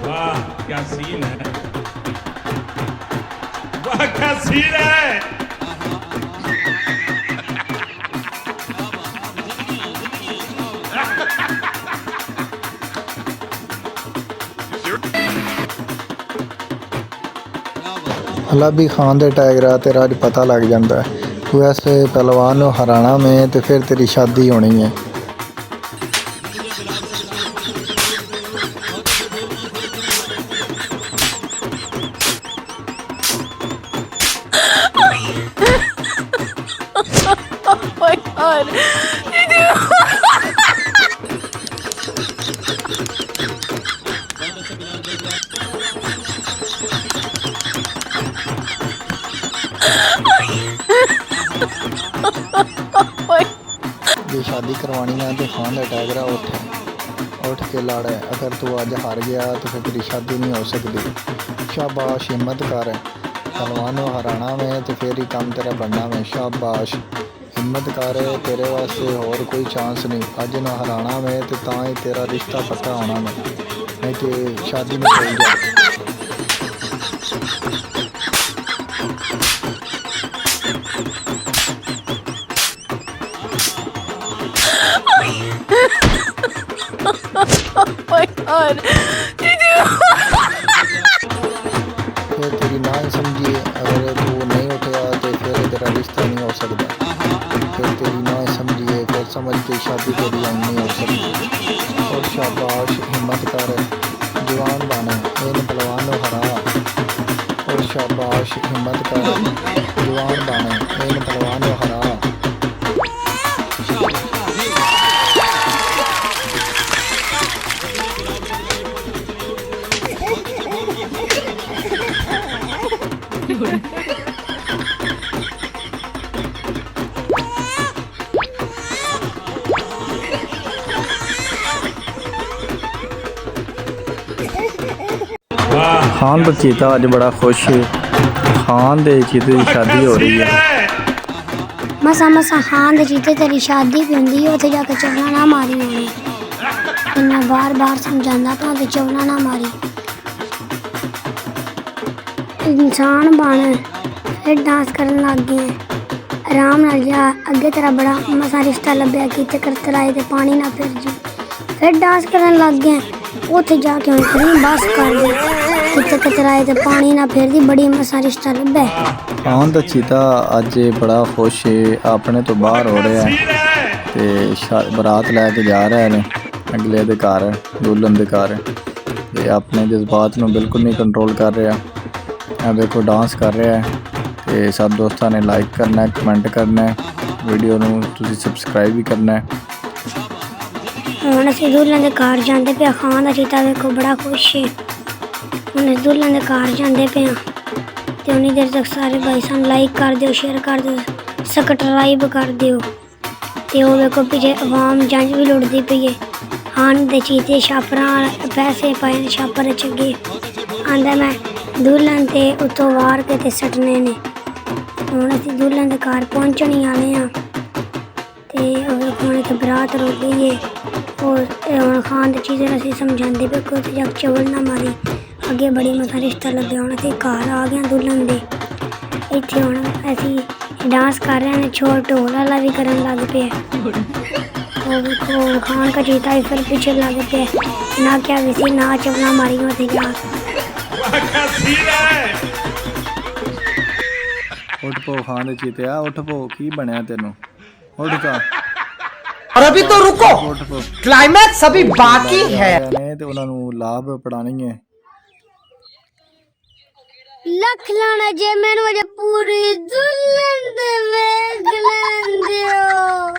वाह क्या सीन है, वाह क्या सीन है। ਲਾਬੀ ਖਾਨ ਦੇ ਟਾਈਗਰਾਂ ਤੇਰਾ ਅੱਜ ਪਤਾ ਲੱਗ ਜਾਂਦਾ ਹੈ। ਤੂੰ ਐਸੇ ਪਹਿਲਵਾਨ ਨੂੰ ਹਰਾਣਾ में तो फिर तेरी शादी होनी है। Oh my god. जे शादी करवानी है तो खान का टाइगरा उठ के लड़ है। अगर तू अज हार गया तो फिर तेरी शादी नहीं हो सकती। शाबाश हिम्मत कर, पहलवान को हराना में तो फिर ही काम तेरा बनना में। शाबाश हिम्मत कर, तेरे वास्ते होर कोई चांस नहीं। अज ना हराना में तो तां ही तेरा रिश्ता पक्का होना में, नहीं तो शादी नहीं होगी। Oh my god. फिर तेरी ना ही समझिए, अगर तू नहीं उठेगा तो फिर तेरा रिश्ता नहीं हो सकता। फिर तेरी ना ही समझिए, फिर समझ के शादी तेरी नहीं हो सकती। और शाबाश हिम्मत कर, जवान बने इन पहलवान को हरा। और शाबाश हिम्मत कर, जवान बने इन पहलवान को हरा। खान का चीता अज बड़ा खुश है। खान दे चीते की शादी हो रही है। मसा मसा खान दे चीते तेरी शादी भी होंगी, उत्थे जाके चवला ना मारी होनी। इन्ना बार बार समझाना तो ते चवला ना मारी। इंसान बन, फिर डांस करन लग गए। आराम नाल जा, अगे तेरा बड़ा मसा रिश्ता लभ्या कि ते करतराए ते पानी ना फिर जी। फिर डांस करन लग गए, उत्थे जाके हुण करी बस कर दे कि कतराए ते पानी ना फिर दी। बड़ी मसा रिश्ता लभ्या। खान दा चीता अज बड़ा खुश है, अपने तो बाहर हो रहा है ते बरात लैके जा रहा है अगले दे घर, दुल्हन दे घर। ते अपने जज्बात नूं बिल्कुल नहीं कंट्रोल कर रहा। देखो डांस कर रहा है। ते सब दोस्तों ने लाइक करना है, कमेंट करना है, वीडियो नूं तुसीं सबसक्राइब भी करना है। हुण असीं दुल्हन दे घर जांदे पे। खान दा चीता देखो बड़ा खुश है। हुण असीं दुल्हन दे घर जांदे पे ते उन्नी देर तक सारे भाई सानूं लाइक कर दिओ, शेयर कर दिओ, सब्सक्राइब कर दिओ। ते ओह देखो पीछे आवाम जंज भी लुटदी पई है। खान दे चीते छापरां पैसे पाए ने छापर च अगे। आंदा मैं दुल्हन ते उत्तों वार के ते सटने ने। हुण असीं दुल्हन दे घर पहुंचण ही आले हां ते हुण इत्थे बरात रुक गई है। और हुण खान दे चीज़ें असीं समझांदे पे कि उत्थे जाके चवल ना मारी, अगे बड़ी मसा रिश्ता लग्या। हुण असीं घर आ गए दुल्हन दे। इत्थे हुण असीं डांस कर रहे हैं, छोर ढोल वाला भी करन लग पे। और खान का चीता भी फिर पीछे लग पे। ना क्या किसी ना चवला मारी उत्थे जा। उठ पो खान दे चीते, उठ पो, की बनया तेनू? उठ जा। और अभी तो रुको, क्लाइमैक्स अभी बाकी है। ते उन्हां नूं लाभ पड़ानी है। लख लाना जे मैनू अजे पूरी दुल्हन दे वेख लैंदे हो।